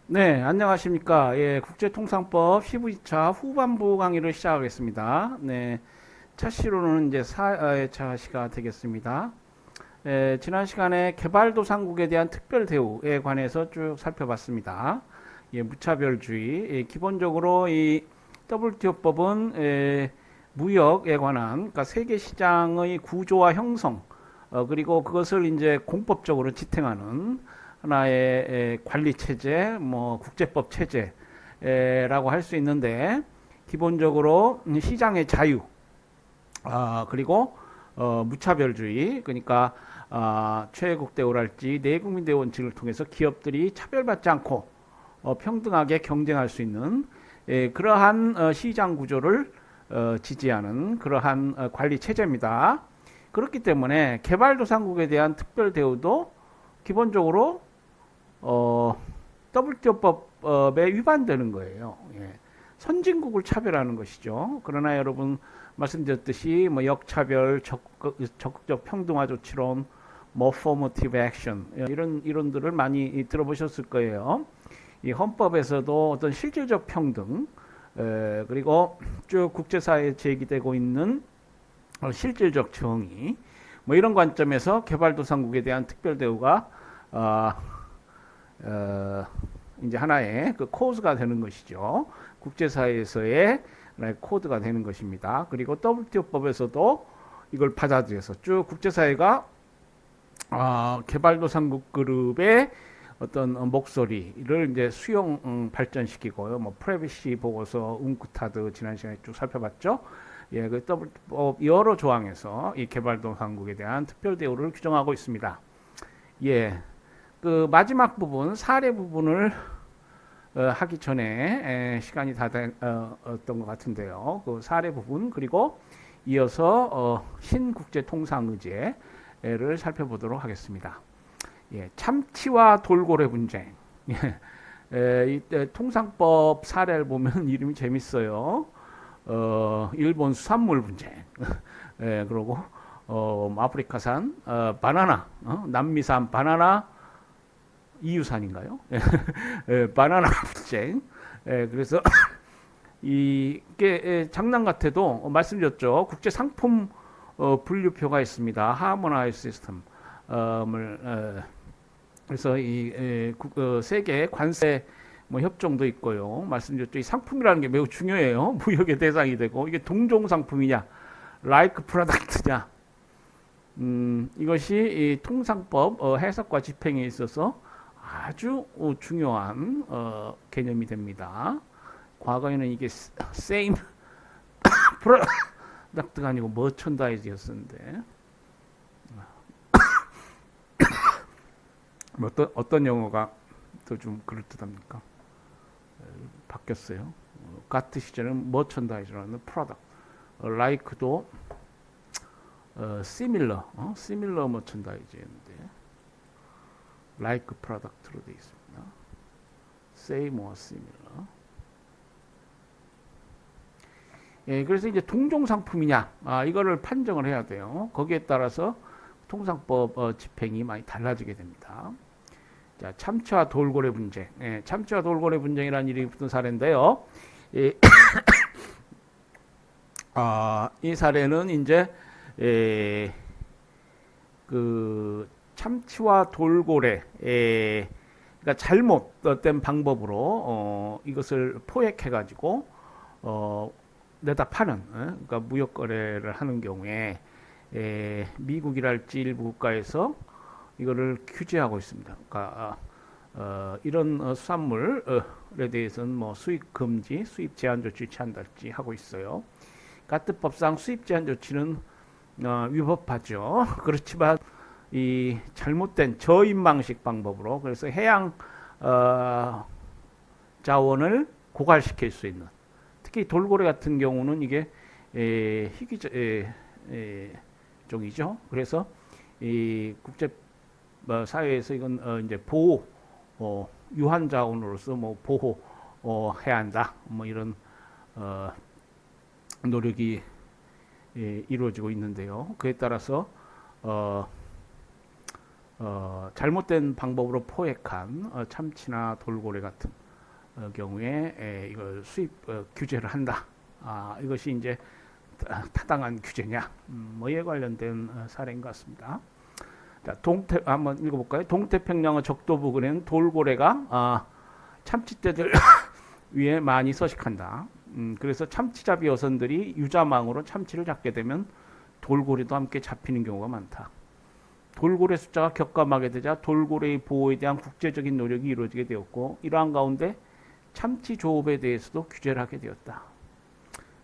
네, 안녕하십니까. 예, 국제통상법 12차 후반부 강의를 시작하겠습니다. 네, 차 시로는 이제 4회차 시가 되겠습니다. 지난 시간에 개발도상국에 대한 특별 대우에 관해서 쭉 살펴봤습니다. 예, 무차별주의. 기본적으로 이 WTO법은 무역에 관한, 그러니까 세계 시장의 구조와 형성, 그리고 그것을 이제 공법적으로 지탱하는 하나의 관리 체제, 뭐 국제법 체제라고 할 수 있는데 기본적으로 시장의 자유, 그리고 무차별주의, 그러니까 최애국 대우랄지 내국민 대우 원칙을 통해서 기업들이 차별받지 않고 평등하게 경쟁할 수 있는 그러한 시장 구조를 지지하는 그러한 관리 체제입니다. 그렇기 때문에 개발도상국에 대한 특별 대우도 기본적으로 WTO법에 위반되는 거예요. 예. 선진국을 차별하는 것이죠. 그러나 여러분 말씀드렸듯이 뭐 역차별, 적극적 평등화 조치론, 뭐 affirmative action 이런 이론들을 많이 들어보셨을 거예요. 이 헌법에서도 어떤 실질적 평등 그리고 쭉 국제사회에 제기되고 있는 실질적 정의 뭐 이런 관점에서 개발도상국에 대한 특별 대우가 어, 이제 하나의 그 코드가 되는 것이죠. 국제사회에서의 하나의 코드가 되는 것입니다. 그리고 WTO법에서도 이걸 받아들여서 쭉 국제사회가 개발도상국 그룹의 어떤 목소리를 이제 수용 발전시키고요. 뭐 프라이버시 보고서, 웅크타드 지난 시간에 쭉 살펴봤죠. 예, 그 WTO법 여러 조항에서 이 개발도상국에 대한 특별 대우를 규정하고 있습니다. 예, 그 마지막 부분 사례 부분을 하기 전에 시간이 다 됐던 것 같은데요. 그 사례 부분 그리고 이어서 신국제통상의제를 살펴보도록 하겠습니다. 예, 참치와 돌고래 분쟁. 예, 이때 통상법 사례를 보면 이름이 재밌어요. 일본 수산물 분쟁. 예, 그리고 아프리카산 바나나, 남미산 바나나 이유산인가요? 예, 바나나 분쟁. 예, 그래서 이게 장난 같아도 말씀드렸죠. 국제 상품 분류표가 있습니다. 하모나이즈 시스템을 그래서 이 세계 관세 뭐 협정도 있고요. 말씀드렸죠. 이 상품이라는 게 매우 중요해요. 무역의 대상이 되고 이게 동종 상품이냐, like product냐. 이것이 이 통상법 해석과 집행에 있어서 아주 중요한 개념이 됩니다. 과거에는 이게 same product가 아니고 merchandise였었는데 어떤 영어가 더 좀 그럴듯합니까? 바뀌었어요. 가트 시절은 merchandise라는 product, like도 similar merchandise였는데 like product로 되어 있습니다. same or similar. 예, 그래서 이제 동종 상품이냐, 이거를 판정을 해야 돼요. 거기에 따라서 통상법 집행이 많이 달라지게 됩니다. 자, 참치와 돌고래 분쟁. 예, 참치와 돌고래 분쟁이라는 이름이 붙은 사례인데요. 이, 이 사례는 이제 그 참치와 돌고래, 그러니까 잘못된 방법으로 이것을 포획해가지고 내다 파는, 그러니까 무역 거래를 하는 경우에 미국이랄지 일부 국가에서 이거를 규제하고 있습니다. 그러니까 이런 수산물에 대해서는 뭐 수입 금지, 수입 제한 조치 취한달지 하고 있어요. 가트법상 수입 제한 조치는 위법하죠. 그렇지만 이 잘못된 저인망식 방법으로 그래서 해양 자원을 고갈시킬 수 있는 특히 돌고래 같은 경우는 이게 희귀 종이죠. 그래서 이 국제 사회에서 이건 이제 보호 유한 자원으로서 뭐 보호해야 한다. 뭐 이런 노력이 이루어지고 있는데요. 그에 따라서 잘못된 방법으로 포획한 참치나 돌고래 같은 경우에 이걸 수입 규제를 한다. 이것이 이제 타당한 규제냐? 뭐에 관련된 사례인 것 같습니다. 자, 한번 읽어볼까요? 동태평양의 적도 부근에는 돌고래가 참치떼들 위에 많이 서식한다. 그래서 참치잡이 어선들이 유자망으로 참치를 잡게 되면 돌고래도 함께 잡히는 경우가 많다. 돌고래 숫자가 격감하게 되자 돌고래의 보호에 대한 국제적인 노력이 이루어지게 되었고, 이러한 가운데 참치 조업에 대해서도 규제를 하게 되었다.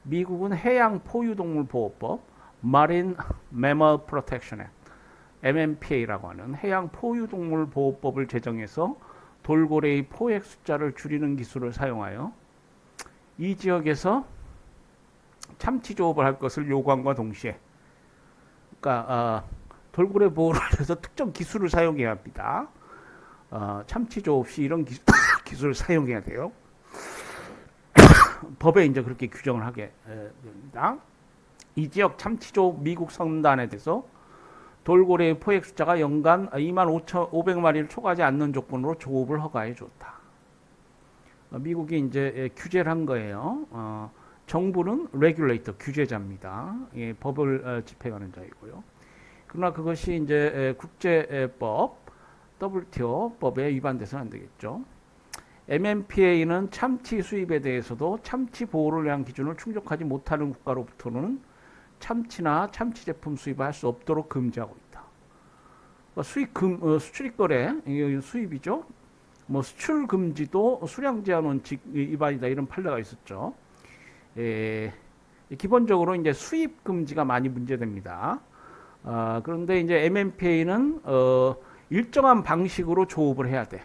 미국은 해양 포유동물 보호법 (Marine Mammal Protection Act) MMPA라고 하는 해양 포유동물 보호법을 제정해서 돌고래의 포획 숫자를 줄이는 기술을 사용하여 이 지역에서 참치 조업을 할 것을 요구함과 동시에, 그러니까 돌고래 보호를 해서 특정 기술을 사용해야 합니다. 참치 조업 시 이런 기술을 사용해야 돼요. 법에 이제 그렇게 규정을 하게 됩니다. 이 지역 참치 조업 미국 선단에 대해서 돌고래의 포획 숫자가 연간 25,500마리를 초과하지 않는 조건으로 조업을 허가해 줬다. 미국이 이제 규제를 한 거예요. 정부는 레귤레이터, 규제자입니다. 예, 법을 집행하는 자이고요. 그러나 그것이 이제 국제법, WTO 법에 위반돼서는 안 되겠죠. MMPA는 참치 수입에 대해서도 참치 보호를 위한 기준을 충족하지 못하는 국가로부터는 참치나 참치 제품 수입을 할 수 없도록 금지하고 있다. 수출입거래, 수입이죠. 뭐 수출 금지도 수량 제한 원칙 위반이다, 이런 판례가 있었죠. 기본적으로 이제 수입 금지가 많이 문제됩니다. 그런데 이제 MMPA는 일정한 방식으로 조업을 해야 돼.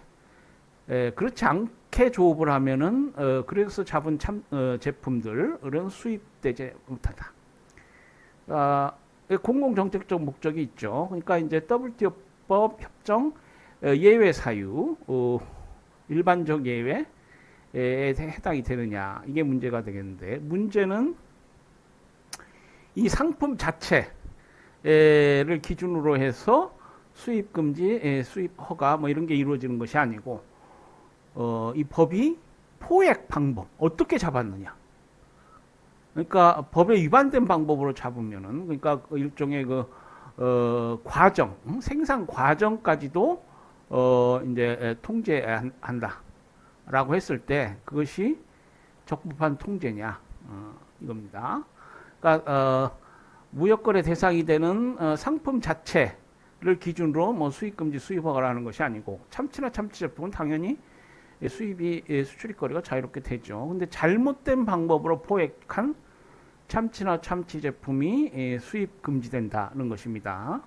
그렇지 않게 조업을 하면은 그래서 잡은 제품들은 수입되지 못한다. 공공정책적 목적이 있죠. 그러니까 이제 WTO법 협정 예외 사유, 일반적 예외에 해당이 되느냐, 이게 문제가 되겠는데, 문제는 이 상품 자체를 기준으로 해서 수입 금지, 수입 허가 뭐 이런 게 이루어지는 것이 아니고, 이 법이 포획 방법 어떻게 잡았느냐. 그러니까 법에 위반된 방법으로 잡으면은, 그러니까 일종의 과정, 생산 과정까지도 이제 통제한다라고 했을 때 그것이 적법한 통제냐, 이겁니다. 그러니까 무역거래 대상이 되는 상품 자체를 기준으로 뭐 수입금지, 수입허가를 하는 것이 아니고, 참치나 참치 제품은 당연히 수출입거래가 자유롭게 되죠. 근데 잘못된 방법으로 포획한 참치나 참치 제품이 수입 금지된다는 것입니다.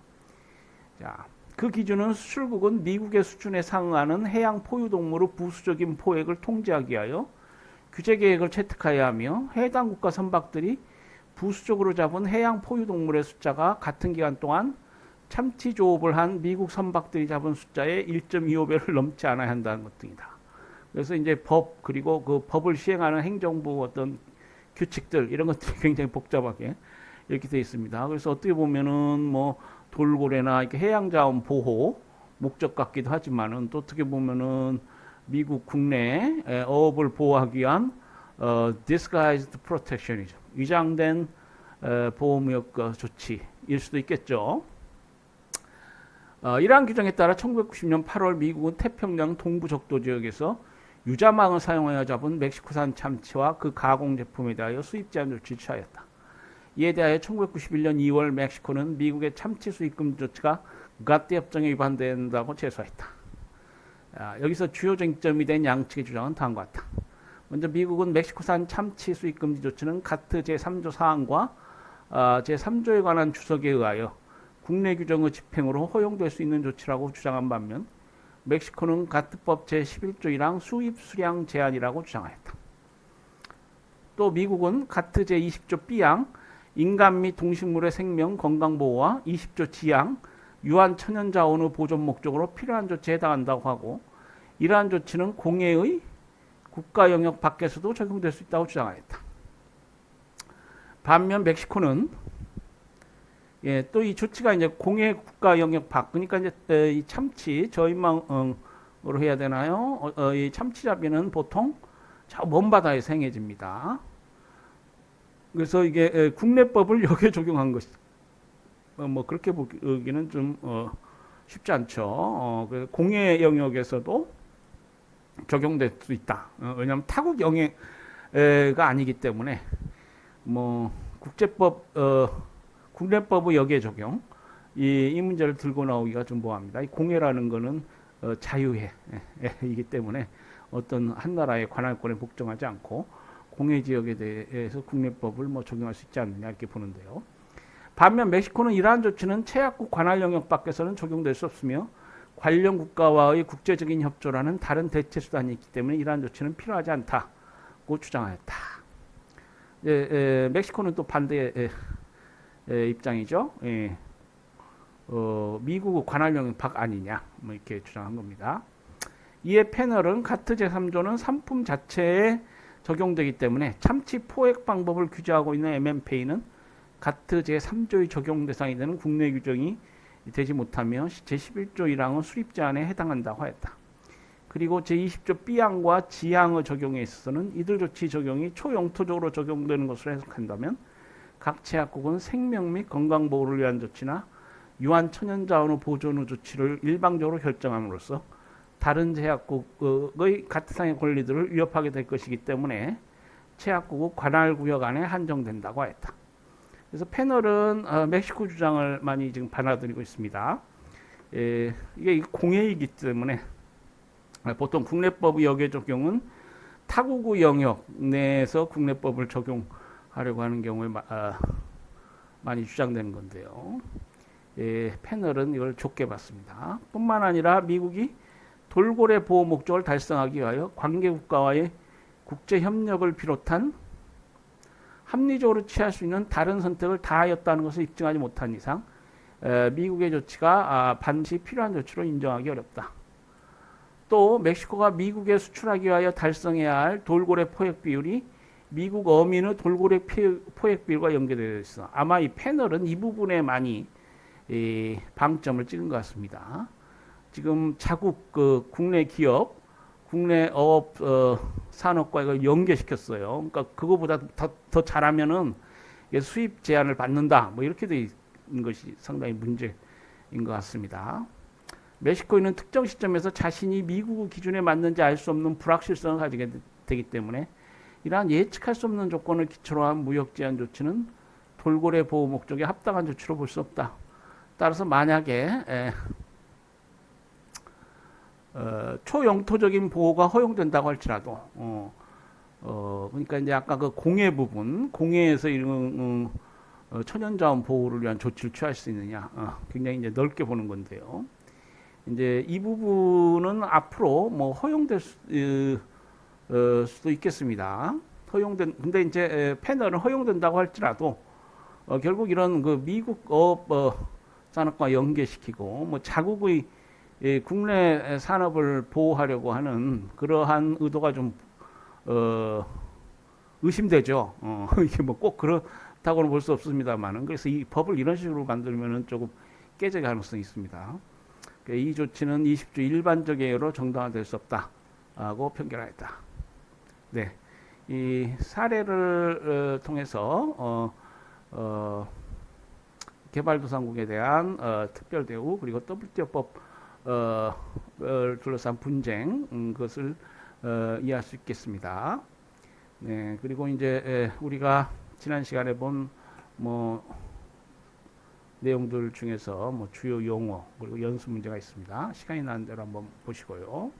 자, 그 기준은 수출국은 미국의 수준에 상응하는 해양 포유동물의 부수적인 포획을 통제하기 위하여 규제 계획을 채택해야 하며, 해당 국가 선박들이 부수적으로 잡은 해양 포유동물의 숫자가 같은 기간 동안 참치 조업을 한 미국 선박들이 잡은 숫자의 1.25배를 넘지 않아야 한다는 것 등이다. 그래서 이제 법, 그리고 그 법을 시행하는 행정부 어떤 규칙들, 이런 것들이 굉장히 복잡하게 이렇게 되어 있습니다. 그래서 어떻게 보면은 뭐 돌고래나 이렇게 해양자원 보호 목적 같기도 하지만은, 또 어떻게 보면은 미국 국내 어업을 보호하기 위한 disguised protection이죠. 위장된 보호무역 조치일 수도 있겠죠. 이러한 규정에 따라 1990년 8월 미국은 태평양 동부 적도 지역에서 유자망을 사용하여 잡은 멕시코산 참치와 그 가공 제품에 대하여 수입 제한 조치를 취하였다. 이에 대하여 1991년 2월 멕시코는 미국의 참치 수입 금지 조치가 가티 협정에 위반된다고 제소했다. 여기서 주요 쟁점이 된 양측의 주장은 다음과 같다. 먼저 미국은 멕시코산 참치 수입 금지 조치는 가트 제3조 사항과 제3조에 관한 주석에 의하여 국내 규정의 집행으로 허용될 수 있는 조치라고 주장한 반면, 멕시코는 가트법 제11조 1항 수입 수량 제한이라고 주장하였다. 또 미국은 가트 제20조 B항 인간 및 동식물의 생명 건강 보호와 20조 G항 유한 천연 자원의 보존 목적으로 필요한 조치에 해당한다고 하고, 이러한 조치는 공해의 국가 영역 밖에서도 적용될 수 있다고 주장하였다. 반면 멕시코는 예, 또 이 조치가 이제 공해 국가 영역 밖, 그러니까 이제 이 참치 저인망으로 해야 되나요? 이 참치잡이는 보통 저 먼 바다에서 행해집니다. 그래서 이게 국내법을 여기에 적용한 것이 뭐 그렇게 보기는 좀 쉽지 않죠. 그래서 공해 영역에서도 적용될 수 있다. 왜냐하면 타국 영해가 아니기 때문에 뭐 국제법 국내법의 여기에 적용 이 문제를 들고 나오기가 좀 뭐합니다. 이 공해라는 거는 자유해이기 때문에 어떤 한 나라의 관할권에 복종하지 않고 공해 지역에 대해서 국내법을 뭐 적용할 수 있지 않느냐 이렇게 보는데요. 반면 멕시코는 이러한 조치는 채약국 관할 영역 밖에서는 적용될 수 없으며 관련 국가와의 국제적인 협조라는 다른 대체 수단이 있기 때문에 이러한 조치는 필요하지 않다고 주장하였다. 멕시코는 또 반대의 입장이죠. 미국 관할 영역 밖 아니냐 뭐 이렇게 주장한 겁니다. 이에 패널은 가트 제3조는 상품 자체에 적용되기 때문에 참치 포획 방법을 규제하고 있는 MMPA는 가트 제3조의 적용 대상이 되는 국내 규정이 되지 못하며 제11조 1항은 수립 제한에 해당한다고 하였다. 그리고 제20조 B항과 G항의 적용에 있어서는 이들 조치 적용이 초영토적으로 적용되는 것으로 해석한다면 각 제약국은 생명 및 건강보호를 위한 조치나 유한 천연자원의 보존의 조치를 일방적으로 결정함으로써 다른 제약국의 가트상의 권리들을 위협하게 될 것이기 때문에 제약국의 관할구역 안에 한정된다고 하였다. 그래서 패널은 멕시코 주장을 많이 지금 받아들이고 있습니다. 이게 공해이기 때문에 보통 국내법 역의 적용은 타국의 영역 내에서 국내법을 적용하려고 하는 경우에 많이 주장되는 건데요. 패널은 이걸 좁게 봤습니다. 뿐만 아니라 미국이 돌고래 보호 목적을 달성하기 위하여 관계 국가와의 국제 협력을 비롯한 합리적으로 취할 수 있는 다른 선택을 다하였다는 것을 입증하지 못한 이상 미국의 조치가 반드시 필요한 조치로 인정하기 어렵다. 또 멕시코가 미국에 수출하기 위하여 달성해야 할 돌고래 포획 비율이 미국 어민의 돌고래 포획 비율과 연계되어 있어. 아마 이 패널은 이 부분에 많이 방점을 찍은 것 같습니다. 지금 자국 국내 기업, 국내 어업 산업과 이걸 연계시켰어요. 그러니까 그거보다 더 잘하면은 수입 제한을 받는다. 뭐 이렇게 돼 있는 것이 상당히 문제인 것 같습니다. 멕시코인은 특정 시점에서 자신이 미국 기준에 맞는지 알 수 없는 불확실성을 가지게 되기 때문에 이러한 예측할 수 없는 조건을 기초로 한 무역 제한 조치는 돌고래 보호 목적에 합당한 조치로 볼 수 없다. 따라서 만약에 초영토적인 보호가 허용된다고 할지라도 그러니까 이제 아까 그 공해 부분, 공해에서 이런 천연자원 보호를 위한 조치를 취할 수 있느냐, 굉장히 이제 넓게 보는 건데요. 이제 이 부분은 앞으로 뭐 허용될 수도 있겠습니다. 근데 이제 패널은 허용된다고 할지라도 결국 이런 그 미국 산업과 연계시키고 뭐 자국의 국내 산업을 보호하려고 하는 그러한 의도가 좀 의심되죠. 이게 뭐 꼭 그렇다고는 볼 수 없습니다만은 그래서 이 법을 이런 식으로 만들면은 조금 깨질 가능성이 있습니다. 이 조치는 20조 일반적 예외로 정당화될 수 없다고 판결하였다. 네, 이 사례를 통해서 개발도상국에 대한 특별 대우 그리고 WTO법을 둘러싼 분쟁 그것을 이해할 수 있겠습니다. 네, 그리고 이제 우리가 지난 시간에 본 뭐 내용들 중에서 뭐 주요 용어 그리고 연수 문제가 있습니다. 시간이 나는 대로 한번 보시고요.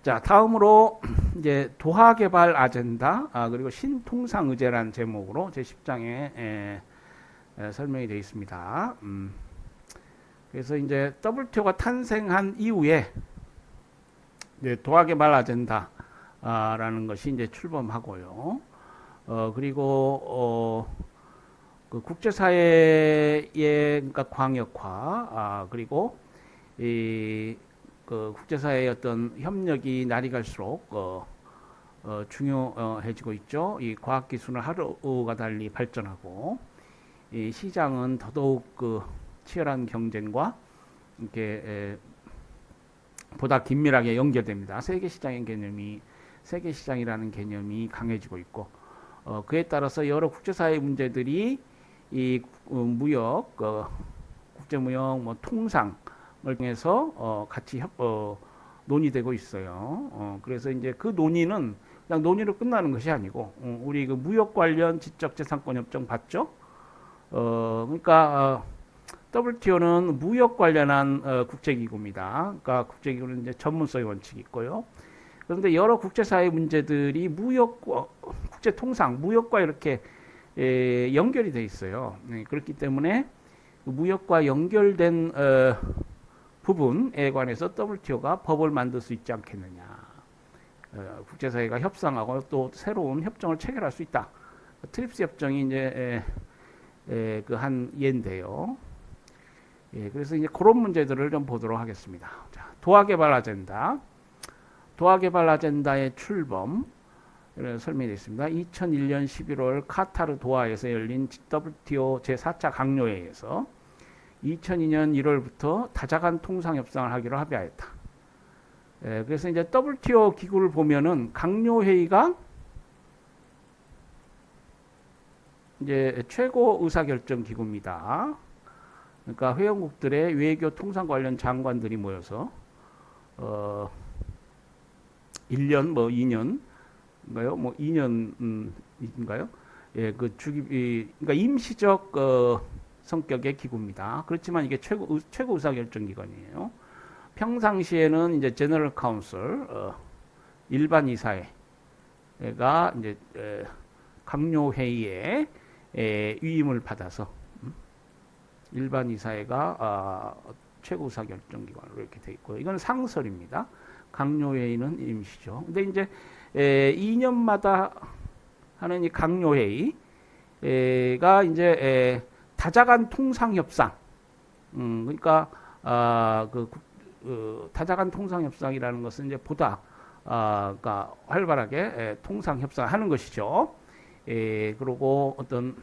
자, 다음으로 이제 도하 개발 아젠다 그리고 신통상 의제라는 제목으로 제 10장에 설명이 되어 있습니다. 그래서 이제 WTO가 탄생한 이후에 이제 도하 개발 아젠다라는 것이 이제 출범하고요. 그리고 그 국제사회의 그러니까 광역화 그리고 이 그 국제사회의 어떤 협력이 날이 갈수록 중요해지고 있죠. 이 과학기술은 하루가 달리 발전하고 이 시장은 더더욱 그 치열한 경쟁과 이렇게 보다 긴밀하게 연결됩니다. 세계 시장이라는 개념이 강해지고 있고, 그에 따라서 여러 국제사회 문제들이 이 무역, 국제무역, 뭐 통상을 통해서 같이 논의되고 있어요. 그래서 이제 그 논의는 그냥 논의로 끝나는 것이 아니고, 우리 그 무역 관련 지적재산권 협정 봤죠? 그러니까 WTO는 무역 관련한 국제기구입니다. 그러니까 국제기구는 이제 전문성의 원칙이 있고요. 그런데 여러 국제사회 문제들이 무역과 국제통상, 무역과 이렇게 연결이 돼 있어요. 네, 그렇기 때문에 무역과 연결된 부분에 관해서 WTO가 법을 만들 수 있지 않겠느냐. 국제사회가 협상하고 또 새로운 협정을 체결할 수 있다. 트립스 협정이 이제 그 한 예인데요. 예, 그래서 이제 그런 문제들을 좀 보도록 하겠습니다. 자, 도하개발 아젠다. 도하개발 아젠다의 출범 설명이 있습니다. 2001년 11월 카타르 도하에서 열린 WTO 제4차 강요회에서 2002년 1월부터 다자간 통상 협상을 하기로 합의하였다. 예, 그래서 이제 WTO 기구를 보면은 강요회의가 이제 최고 의사결정 기구입니다. 그러니까 회원국들의 외교 통상 관련 장관들이 모여서 1년 뭐 2년인가요? 뭐 2년인가요? 예, 그 그러니까 임시적 성격의 기구입니다. 그렇지만 이게 최고 의사결정 기관이에요. 평상시에는 이제 제너럴 카운슬 일반 이사회가 이제 강요 회의에 위임을 받아서 일반 이사회가 최고 의사결정 기관으로 이렇게 돼 있고요. 이건 상설입니다. 강요 회의는 임시죠. 근데 이제 2년마다 하는 이 강요 회의가 이제 다자간 통상 협상. 그러니까 다자간 통상 협상이라는 것은 이제 보다 그러니까 활발하게 통상 협상하는 것이죠. 그리고 어떤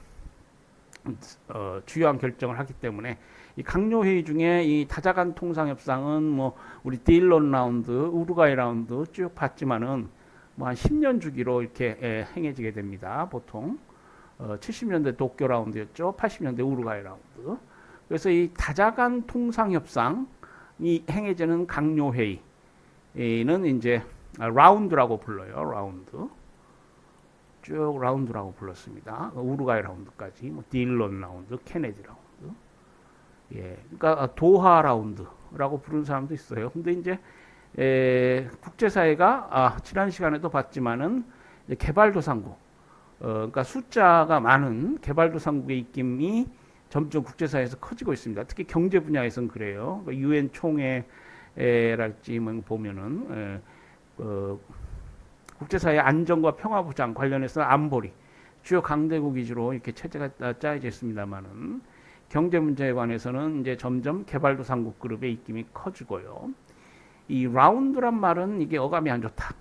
주요한 결정을 하기 때문에 이 강요 회의 중에 이 다자간 통상 협상은 뭐 우리 딜런 라운드, 우루과이 라운드 쭉 봤지만은 뭐 한 10년 주기로 이렇게 행해지게 됩니다. 보통 70년대 도쿄 라운드였죠. 80년대 우루과이 라운드. 그래서 이 다자간 통상 협상이 행해지는 강요 회의는 이제 라운드라고 불러요. 라운드. 쭉 라운드라고 불렀습니다. 우루과이 라운드까지, 뭐 딜런 라운드, 케네디 라운드. 예, 그러니까 도하 라운드라고 부르는 사람도 있어요. 근데 이제 국제사회가 지난 시간에도 봤지만은 개발도상국, 그러니까 숫자가 많은 개발도상국의 입김이 점점 국제사회에서 커지고 있습니다. 특히 경제 분야에서는 그래요. 유엔 총회랄지 뭐 보면은 국제사회 안정과 평화 보장 관련해서 안보리 주요 강대국 위주로 이렇게 체제가 짜여져 있습니다만은 경제 문제에 관해서는 이제 점점 개발도상국 그룹의 입김이 커지고요. 이 라운드란 말은 이게 어감이 안 좋다.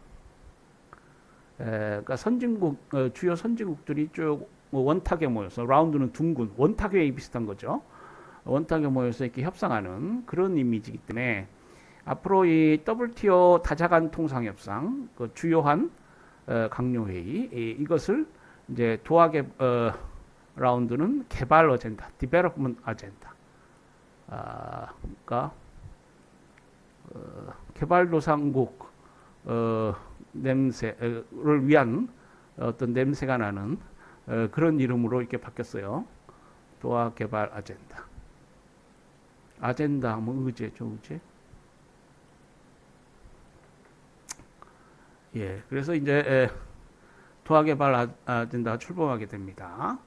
그러니까 선진국 주요 선진국들이 쭉 원탁에 모여서 라운드는 둥근 원탁회의 비슷한 거죠. 원탁에 모여서 이렇게 협상하는 그런 이미지이기 때문에 앞으로 이 WTO 다자간 통상 협상 그 주요한 강요 회의 이것을 이제 도하개 라운드는 개발 어젠다, 디벨롭먼트 어젠다. 그러니까 개발도상국 냄새를 위한 어떤 냄새가 나는 그런 이름으로 이렇게 바뀌었어요. 도하 개발 아젠다. 아젠다 뭐 의제죠, 의제. 예, 그래서 이제 도하 개발 아젠다가 출범하게 됩니다.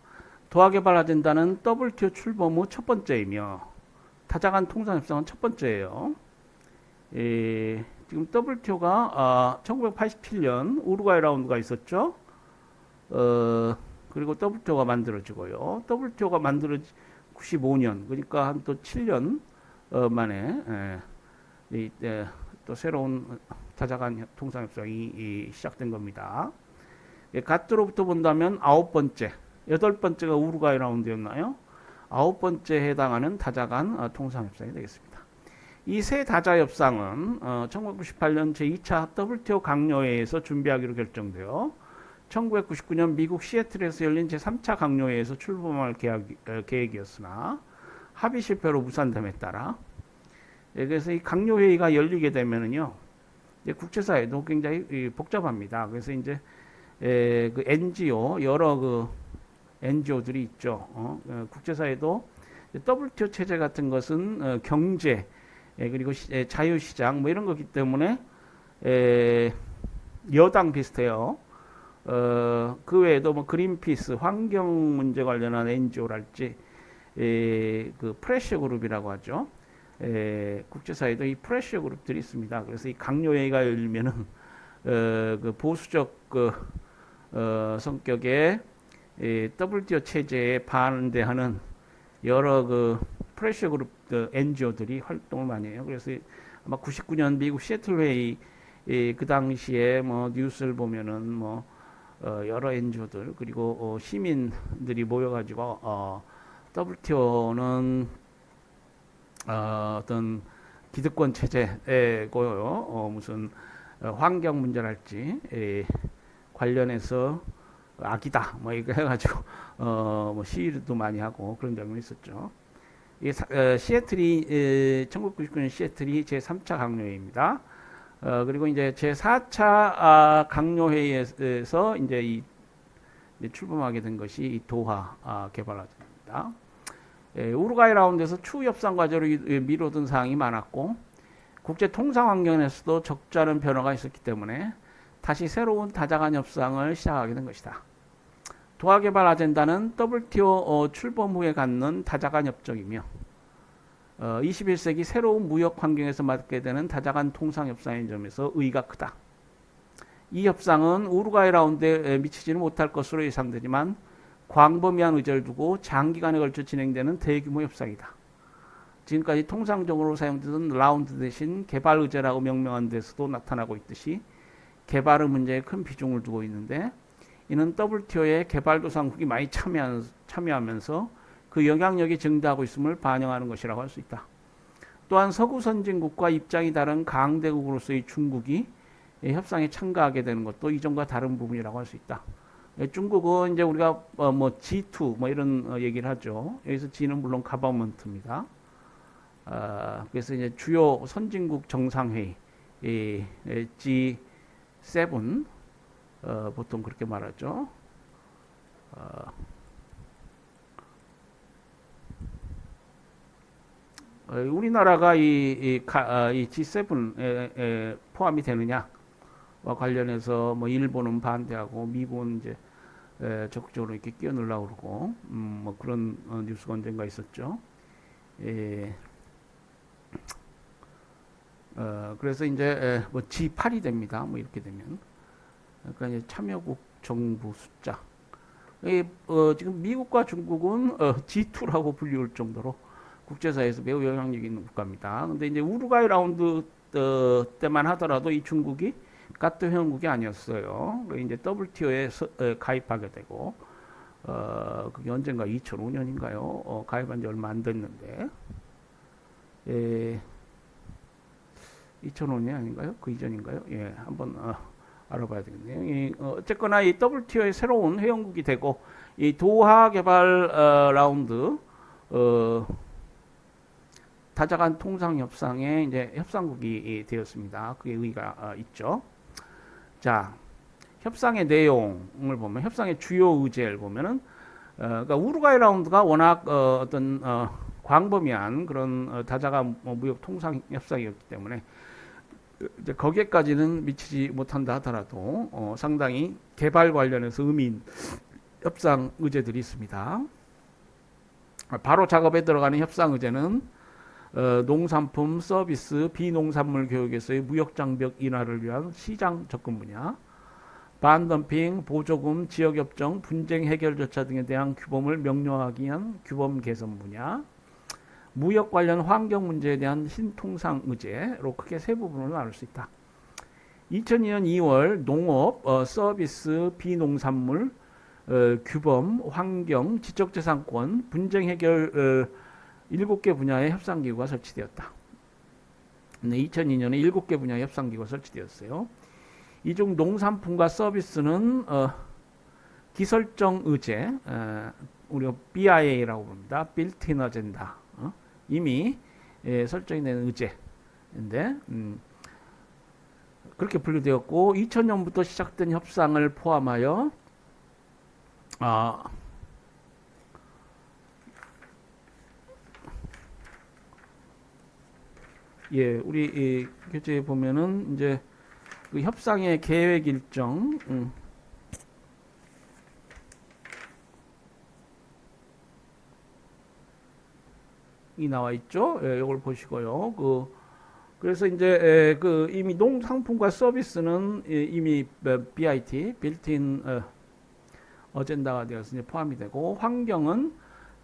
도하 개발 아젠다는 WTO 출범 후 첫 번째이며 다자간 통상 협상은 첫 번째예요. 예, 지금 WTO가 1987년 우루과이 라운드가 있었죠. 그리고 WTO가 만들어지고요. WTO가 만들어진 95년, 그러니까 한 또 7년 만에 또 새로운 다자간 통상협상이 시작된 겁니다. 예, 갓도로부터 본다면 9번째, 8번째가 우루과이 라운드였나요? 9번째 해당하는 다자간 통상협상이 되겠습니다. 이 세 다자협상은 1998년 제2차 WTO 강요회에서 준비하기로 결정되어 1999년 미국 시애틀에서 열린 제3차 강요회에서 출범할 계획이었으나 합의 실패로 무산됨에 따라 그래서 이 강요회의가 열리게 되면은요, 이제 국제사회도 굉장히 복잡합니다. 그래서 이제 그 NGO 여러 그 NGO들이 있죠. 국제사회도 WTO 체제 같은 것은 경제 그리고 자유시장 뭐 이런 거기 때문에 여당 비슷해요. 그 외에도 뭐 그린피스 환경 문제 관련한 NGO랄지 그 프레셔 그룹이라고 하죠. 국제사회도 이 프레셔 그룹들이 있습니다. 그래서 이 강요회의가 열리면은 그 보수적 성격의 WTO 체제에 반대하는 여러 그 프레셔 그룹 NGO들이 활동을 많이 해요. 그래서 아마 99년 미국 시애틀 회의 그 당시에 뭐 뉴스를 보면은 뭐 여러 NGO들 그리고 시민들이 모여가지고 WTO는 어떤 기득권 체제고요. 무슨 환경 문제랄지 관련해서 악이다 뭐 이거 해가지고 뭐 시위도 많이 하고 그런 장면이 있었죠. 시애틀이 1999년 시애틀이 제3차 강요회의입니다. 그리고 이제 제4차 강요회의에서 이제 출범하게 된 것이 이 도하 개발화입니다. 우루과이 라운드에서 추후 협상 과제로 미뤄둔 사항이 많았고 국제 통상 환경에서도 적지 않은 변화가 있었기 때문에 다시 새로운 다자간 협상을 시작하게 된 것이다. 도하 개발 아젠다는 WTO 출범 후에 갖는 다자간 협정이며 21세기 새로운 무역 환경에서 맞게 되는 다자간 통상 협상인 점에서 의의가 크다. 이 협상은 우루과이 라운드에 미치지는 못할 것으로 예상되지만 광범위한 의제를 두고 장기간에 걸쳐 진행되는 대규모 협상이다. 지금까지 통상적으로 사용되던 라운드 대신 개발 의제라고 명명한 데서도 나타나고 있듯이 개발의 문제에 큰 비중을 두고 있는데 이는 WTO에 개발도상국이 많이 참여하면서 그 영향력이 증대하고 있음을 반영하는 것이라고 할 수 있다. 또한 서구 선진국과 입장이 다른 강대국으로서의 중국이 협상에 참가하게 되는 것도 이전과 다른 부분이라고 할 수 있다. 중국은 이제 우리가 뭐 G2 뭐 이런 얘기를 하죠. 여기서 G는 물론 가버먼트입니다. 그래서 이제 주요 선진국 정상회의 G7 보통 그렇게 말하죠. 우리나라가 이 G7에 포함이 되느냐와 관련해서 뭐 일본은 반대하고 미국은 이제 적극적으로 이렇게 끼어넣으려고 그러고 뭐 그런 뉴스가 언젠가 있었죠. 그래서 이제 뭐 G8이 됩니다. 뭐 이렇게 되면 그러니까 이제 참여국 정부 숫자. 지금 미국과 중국은 G2라고 불리울 정도로 국제사회에서 매우 영향력 있는 국가입니다. 근데 이제 우루과이 라운드 때만 하더라도 이 중국이 가토 회원국이 아니었어요. 이제 WTO에 가입하게 되고 그게 언젠가 2005년인가요? 가입한 지 얼마 안 됐는데 2005년 아닌가요? 그 이전인가요? 예, 한번 알아봐야 되겠네요. 어쨌거나 이 WTO의 새로운 회원국이 되고 이 도하 개발 라운드 다자간 통상 협상에 이제 협상국이 되었습니다. 그게 의의가 있죠. 자, 협상의 내용을 보면 협상의 주요 의제를 보면은 그러니까 우루과이 라운드가 워낙 어떤 광범위한 그런 다자간 무역 통상 협상이었기 때문에 이제 거기에까지는 미치지 못한다 하더라도 상당히 개발 관련해서 의미 있는 협상 의제들이 있습니다. 바로 작업에 들어가는 협상 의제는 농산품, 서비스, 비농산물 교육에서의 무역 장벽 인하를 위한 시장 접근 분야, 반덤핑, 보조금, 지역협정, 분쟁 해결 절차 등에 대한 규범을 명료하기 위한 규범 개선 분야, 무역 관련 환경 문제에 대한 신통상 의제로 크게 세 부분으로 나눌 수 있다. 2002년 2월 농업, 서비스, 비농산물, 규범, 환경, 지적재산권, 분쟁 해결 7개 분야의 협상기구가 설치되었다. 네, 2002년에 7개 분야의 협상기구가 설치되었어요. 이 중 농산품과 서비스는 기설정 의제, 우리가 BIA라고 부릅니다. Built-in Agenda. 이미 설정이 된 의제인데 그렇게 분류되었고 2000년부터 시작된 협상을 포함하여 예, 우리 이 교재에 보면은 이제 그 협상의 계획 일정 이 나와 있죠. 예, 이걸 보시고요. 그래서 이제 그 이미 농상품과 서비스는 이미 BIT 빌트인 어젠다가 되어서 이제 포함이 되고 환경은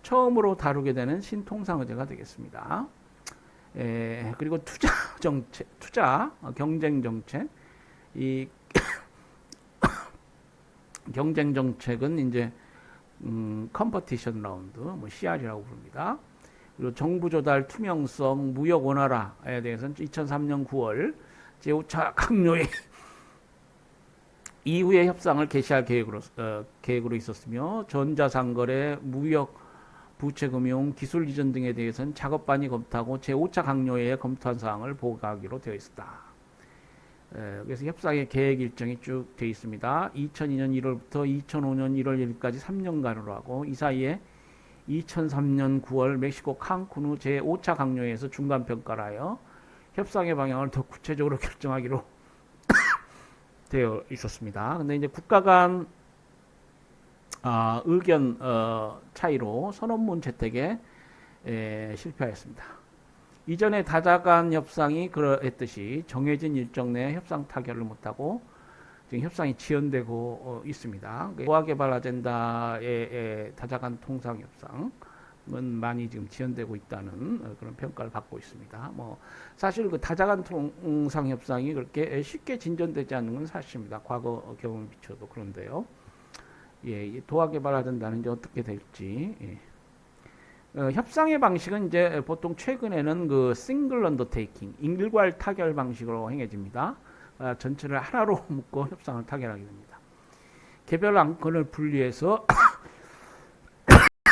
처음으로 다루게 되는 신통상 의제가 되겠습니다. 그리고 투자 정책, 경쟁 정책, 이 경쟁 정책은 이제 컴퍼티션 라운드, 뭐 CR이라고 부릅니다. 그리고 정부 조달 투명성, 무역 원활화에 대해서는 2003년 9월 제5차 강요회 이후에 협상을 개시할 계획으로 있었으며 전자상거래, 무역, 부채금융, 기술 이전 등에 대해서는 작업반이 검토하고 제5차 강요회에 검토한 사항을 보고하기로 되어 있었다. 그래서 협상의 계획 일정이 쭉 되어 있습니다. 2002년 1월부터 2005년 1월 1일까지 3년간으로 하고 이 사이에 2003년 9월 멕시코 칸쿤 제5차 강요회에서 중간 평가를 하여 협상의 방향을 더 구체적으로 결정하기로 되어 있었습니다. 근데 이제 국가 간 의견 차이로 선언문 채택에 실패하였습니다. 이전에 다자간 협상이 그러했듯이 정해진 일정 내에 협상 타결을 못하고 지금 협상이 지연되고 있습니다. 도화개발 아젠다의 다자간 통상 협상은 많이 지금 지연되고 있다는 그런 평가를 받고 있습니다. 뭐 사실 그 다자간 통상 협상이 그렇게 쉽게 진전되지 않는 건 사실입니다. 과거 경험을 비춰도 그런데요. 예, 도화개발 아젠다는 이제 어떻게 될지. 예. 협상의 방식은 이제 보통 최근에는 그 싱글 언더테이킹, 일괄 타결 방식으로 행해집니다. 전체를 하나로 묶고 협상을 타결하게 됩니다. 개별 안건을 분리해서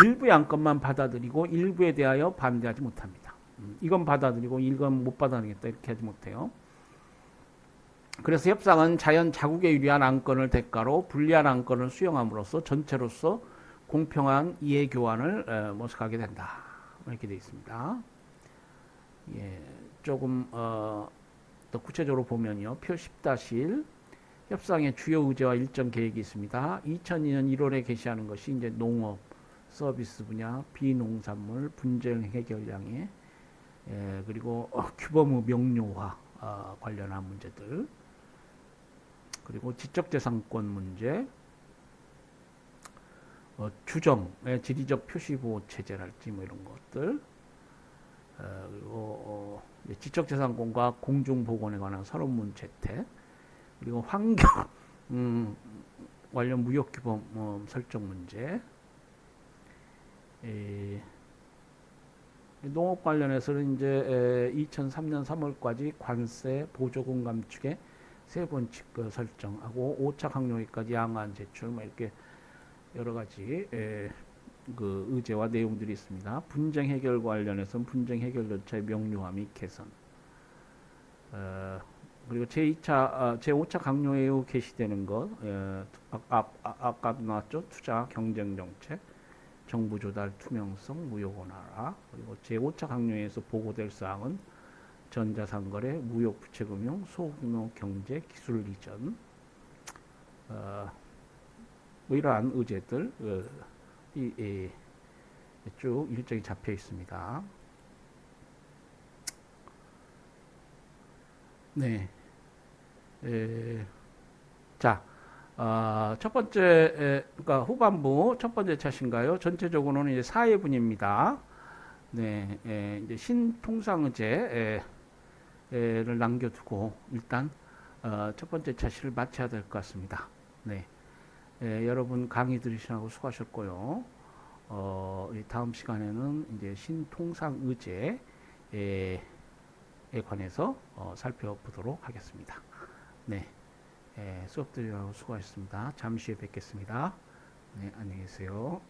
일부의 안건만 받아들이고 일부에 대하여 반대하지 못합니다. 이건 받아들이고 이건 못 받아들이겠다 이렇게 하지 못해요. 그래서 협상은 자연 자국에 유리한 안건을 대가로 불리한 안건을 수용함으로써 전체로서 공평한 이해 교환을 모색하게 된다. 이렇게 되어 있습니다. 예, 조금 더 구체적으로 보면요. 표 10-1 협상의 주요 의제와 일정 계획이 있습니다. 2002년 1월에 게시하는 것이 이제 농업, 서비스 분야, 비농산물, 분쟁 해결량에 그리고 규범의 명료화 관련한 문제들, 그리고 지적재산권 문제, 주정의 지리적 표시보호 체제랄지 뭐 이런 것들, 그리고 지적재산권과 공중보건에 관한 선언문 채택, 그리고 환경 관련 무역규범 설정 문제, 농업 관련해서는 이제 2003년 3월까지 관세 보조금 감축의 세번칙 설정하고 5차 강요회까지 양안 제출 뭐 이렇게 여러 가지 그 의제와 내용들이 있습니다. 분쟁 해결 관련해서는 분쟁 해결 절차의 명료화 및 개선. 그리고 제5차 강요회 후 개시되는 것, 아까도 나왔죠. 투자, 경쟁 정책, 정부 조달 투명성, 무역 원활화. 그리고 제5차 강요회에서 보고될 사항은 전자상거래, 무역 부채금융, 소규모 경제, 기술 이전. 뭐 이러한 의제들 쭉 일정이 잡혀 있습니다. 네. 자, 첫 번째, 그러니까 후반부 첫 번째 차신가요? 전체적으로는 이제 4회분입니다. 네, 이제 신통상의제를 남겨두고 일단 첫 번째 차시를 마쳐야 될 것 같습니다. 네. 여러분 강의 들으시라고 수고하셨고요. 이 다음 시간에는 이제 신통상의제에 관해서 살펴보도록 하겠습니다. 네, 수업 들으라고 수고하셨습니다. 잠시 후에 뵙겠습니다. 네, 안녕히 계세요.